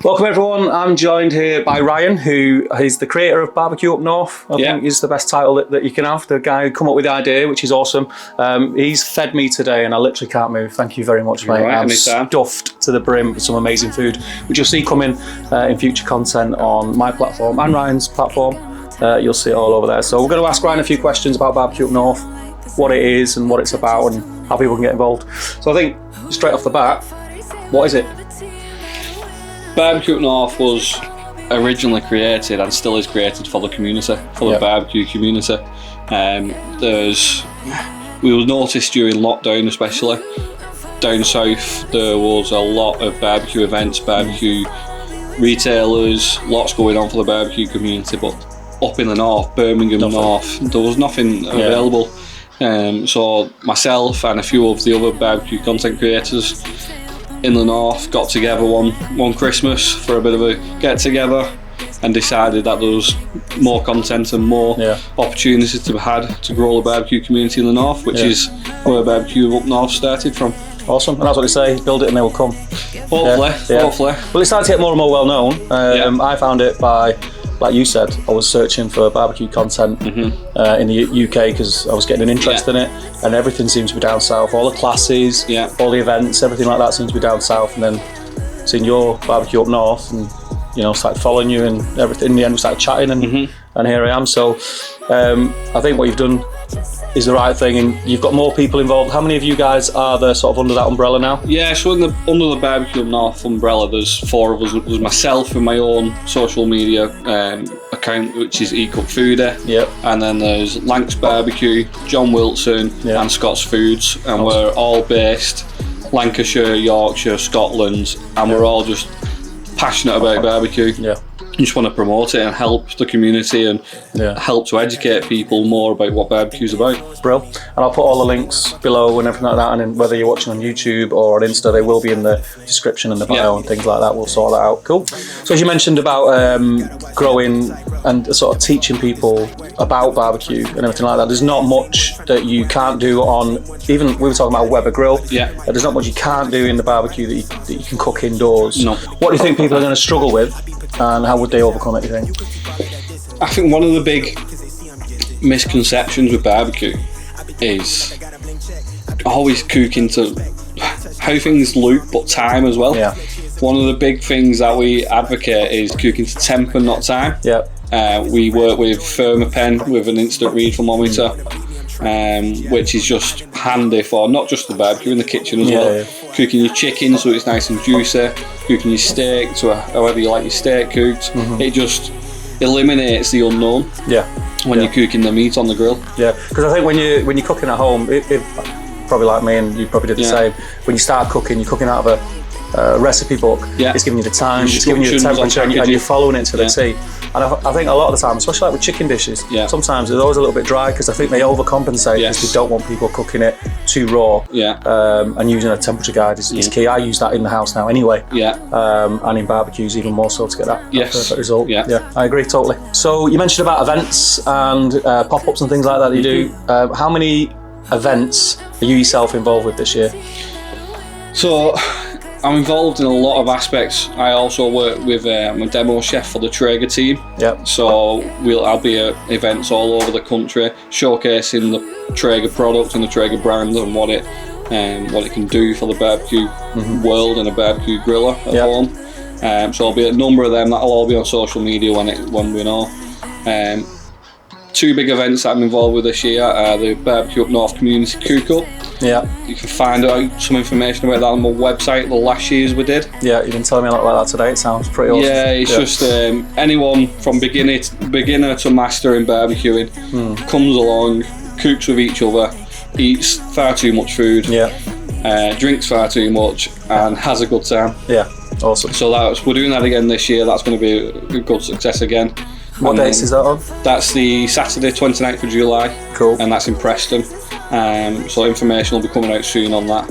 Welcome everyone, I'm joined here by Ryan, who is the creator of BBQ Up North. I think is the best title that you can have, the guy who come up with the idea, which is awesome. He's fed me today and I literally can't move. Thank you very much, mate. I'm stuffed to the brim with some amazing food, which you'll see coming in future content on my platform and Ryan's platform. You'll see it all over there. So we're going to ask Ryan a few questions about BBQ Up North, what it is and what it's about and how people can get involved. So I think straight off the bat, what is it? BBQ Up North was originally created and still is created for the community, for the barbecue community. We will notice during lockdown, especially down south, there was a lot of barbecue events, barbecue retailers, lots going on for the barbecue community, but up in the north, Birmingham North, there was nothing available. So myself and a few of the other barbecue content creators in the north got together one Christmas for a bit of a get together and decided that there was more content and more opportunities to be had to grow the barbecue community in the north, which is where BBQ Up North started from. Awesome, and that's what they say, build it and they will come. Hopefully. Well, it started to get more and more well known. I found it by, like you said, I was searching for barbecue content in the UK because I was getting an interest in it, and everything seems to be down south. All the classes, all the events, everything like that seems to be down south. And then seeing your BBQ Up North, and started following you and everything. In the end, we started chatting, and here I am. So I think what you've done is the right thing, and you've got more people involved. How many of you guys are there sort of under that umbrella now? Yeah, so under the BBQ Up North umbrella, there's 4 of us. There's myself and my own social media account, which is Eat Cook Foodie. And then there's Lanks Barbecue, John Wilson, and Scott's Foods, and we're all based Lancashire, Yorkshire, Scotland, and we're all just passionate about barbecue. You just want to promote it and help the community and help to educate people more about what barbecue's about. Bro, and I'll put all the links below and everything like that, and then whether you're watching on YouTube or on Insta, they will be in the description and the bio and things like that. We'll sort that out. Cool. So as you mentioned about growing and sort of teaching people about barbecue and everything like that, there's not much that you can't do on, even we were talking about Weber Grill, there's not much you can't do in the barbecue that you can cook indoors. No. What do you think people are going to struggle with, and how would they overcome it, do you think? I think one of the big misconceptions with barbecue is always cooking to how things look, but time as well. One of the big things that we advocate is cooking to temp and not time. We work with Thermopen with an instant read thermometer, which is just handy for not just the barbecue, in the kitchen as well. Cooking your chicken so it's nice and juicy, cooking your steak to however you like your steak cooked. It just eliminates the unknown when you're cooking the meat on the grill. Because I think when you're cooking at home, probably like me, and you probably did the same, when you start cooking, you're cooking out of a recipe book. It's giving you the time, it's giving you the temperature, and you're following it to the T. And I think a lot of the time, especially like with chicken dishes, sometimes it's always a little bit dry because I think they overcompensate because they don't want people cooking it too raw. And using a temperature guide is key. I use that in the house now anyway. And in barbecues even more so to get that perfect result. I agree totally. So you mentioned about events and pop-ups and things like that you do. How many events are you yourself involved with this year? So I'm involved in a lot of aspects. I also work with I'm a demo chef for the Traeger team. So I'll be at events all over the country showcasing the Traeger product and the Traeger brand and what it can do for the barbecue world and a barbecue griller at home. So I'll be at a number of them. That'll all be on social media when we know. 2 big events that I'm involved with this year are the BBQ Up North Community Cook-Up. You can find out some information about that on my website, the last years we did. You've been telling me a lot about that today. It sounds pretty awesome. It's just anyone from beginner to master in barbecuing comes along, cooks with each other, eats far too much food, drinks far too much, and has a good time. Awesome. So we're doing that again this year. That's going to be a good success again. What dates is that on? That's the Saturday 29th of July. Cool. And that's in Preston. So information will be coming out soon on that.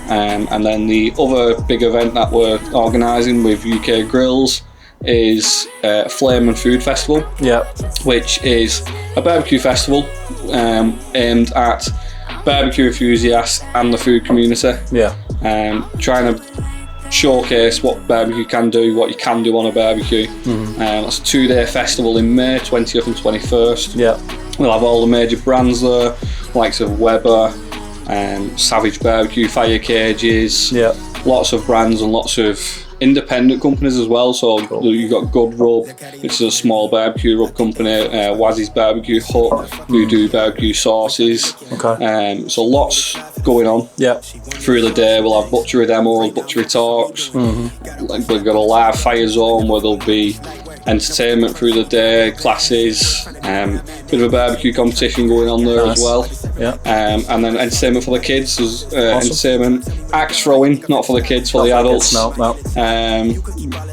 And then the other big event that we're organising with UK Grills is Flame and Food Festival. Which is a barbecue festival aimed at barbecue enthusiasts and the food community. Trying to showcase what barbecue can do, what you can do on a barbecue. That's a 2-day festival in May, 20th and 21st. Yeah. We'll have all the major brands there, likes of Weber, Savage Barbecue, Fire Cages. Yeah. Lots of brands and lots of independent companies as well. So you've got Good Rub, which is a small barbecue rub company, Wazzy's Barbecue Hut, who do barbecue sauces. Okay. So lots going on. Yeah. Through the day, we'll have butchery demos, butchery talks. We've got a live fire zone where there'll be entertainment through the day, classes, bit of a barbecue competition going on there as well. Yeah. And then entertainment for the kids. There's entertainment, axe throwing, not for the kids, for the adults. No.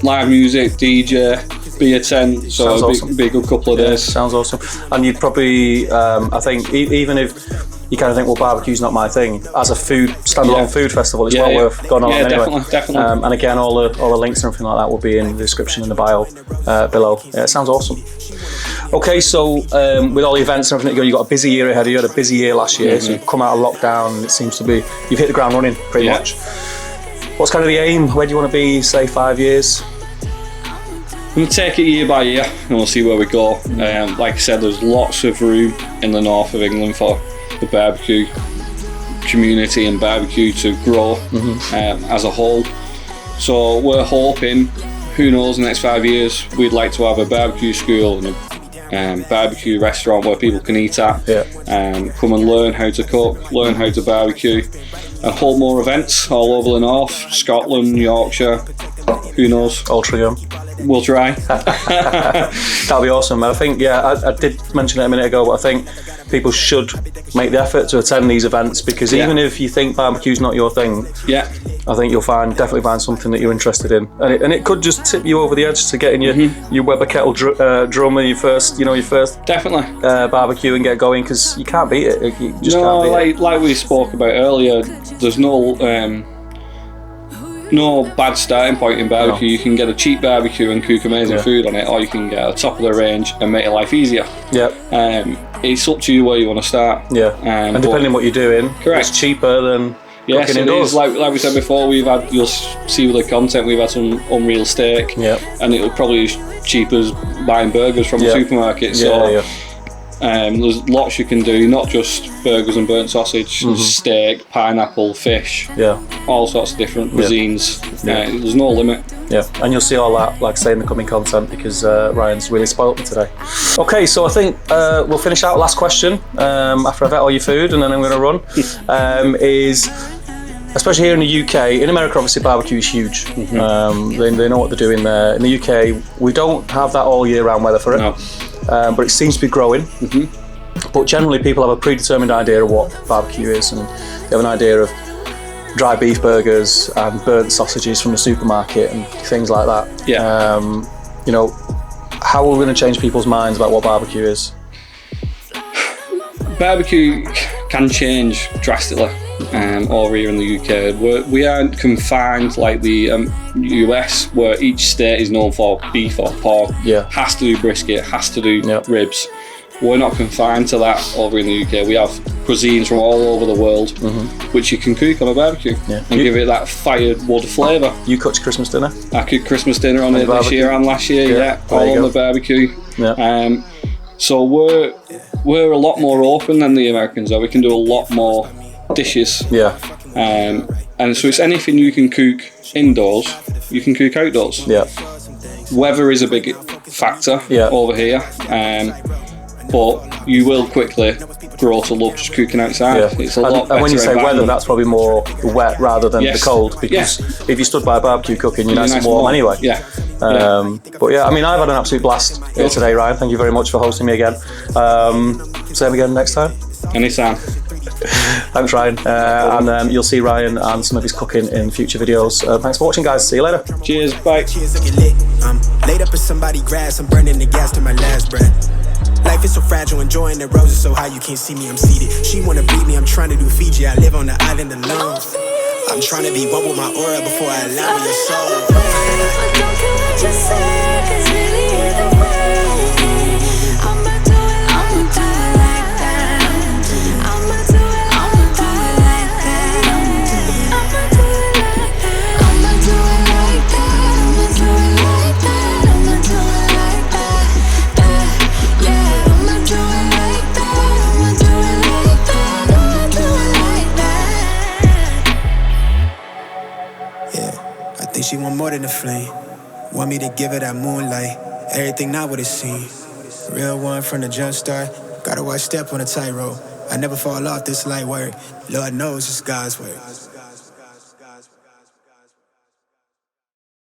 Live music, DJ, beer tent. So it'll be a good couple of days. Sounds awesome. And you'd probably, I think, even if you kind of think, well, barbecue's not my thing, as a standalone food festival, it's well worth going on anyway. Definitely. And again, all the links and everything like that will be in the description in the bio below. Yeah, it sounds awesome. Okay, so with all the events and everything, you've got a busy year ahead of you. You had a busy year last year, so you've come out of lockdown, and it seems to be, you've hit the ground running pretty much. What's kind of the aim? Where do you want to be, say, 5 years? I'm going to take it year by year, and we'll see where we go. Like I said, there's lots of room in the north of England for the barbecue community and barbecue to grow as a whole. So we're hoping, who knows, in the next 5 years, we'd like to have a barbecue school and a barbecue restaurant where people can eat at, come and learn how to cook, learn how to barbecue, and hold more events all over the north, Scotland, Yorkshire, who knows. Altrincham. We'll try. That'll be awesome. I think, I did mention it a minute ago, but I think people should make the effort to attend these events, because even if you think barbecue's not your thing, I think you'll definitely find something that you're interested in, and it could just tip you over the edge to getting your Weber kettle drum and your first definitely barbecue and get going, because you can't beat it. You just can't beat it. Like we spoke about earlier, there's no bad starting point in barbecue. You can get a cheap barbecue and cook amazing food on it, or you can get a top of the range and make your life easier. It's up to you where you want to start. And depending on what you're doing, it's cheaper than cooking indoors. Like we said before, you'll see with the content, we've had some unreal steak, and it'll probably be as cheap as buying burgers from a supermarket. There's lots you can do, not just burgers and burnt sausage, steak, pineapple, fish, all sorts of different cuisines. There's no limit. And you'll see all that, like I say, in the coming content, because Ryan's really spoilt me today. Okay, so I think we'll finish out. Last question, after I've ate all your food and then I'm going to run, is, especially here in the UK, in America obviously barbecue is huge. They know what they're doing there. In the UK, we don't have that all year round weather for it. But it seems to be growing. But generally people have a predetermined idea of what barbecue is, and they have an idea of dry beef burgers and burnt sausages from the supermarket and things like that. How are we going to change people's minds about what barbecue is? Barbecue can change drastically over here in the UK. We aren't confined like the US, where each state is known for beef or pork. Has to do brisket, has to do ribs. We're not confined to that over in the UK. We have cuisines from all over the world, which you can cook on a barbecue and give it that fired wood flavour. You cooked Christmas dinner? I cooked Christmas dinner on it this year and last year, all on the barbecue. So we're a lot more open than the Americans are. We can do a lot more dishes. And so it's anything you can cook indoors, you can cook outdoors. Weather is a big factor over here. But you will quickly grow to love just cooking outside. It's a lot better. And when you say weather, that's probably more wet rather than the cold, because if you stood by a barbecue cooking, you're nice and warm anyway. But yeah, I mean, I've had an absolute blast here today, Ryan. Thank you very much for hosting me again. Same again next time. Anytime. Thanks, Ryan. And you'll see Ryan and some of his cooking in future videos. Thanks for watching, guys. See you later. Cheers. Bye. I'm laid up in somebody's grass. I'm burning the gas to my last breath. Life is so fragile, enjoying the roses so high you can't see me, I'm seated. She wanna beat me, I'm trying to do Fiji. I live on the island alone. I'm trying to be one with my aura before I allow your soul. I don't care what you say, 'cause really either way, I'ma do it like that. I'ma do it like that. I'ma do it like that. I'ma do it she want more than a flame. Want me to give her that moonlight. Everything not what it seems. Real one from the jump start. Gotta watch step on a tightrope. I never fall off this light work. Lord knows it's God's work.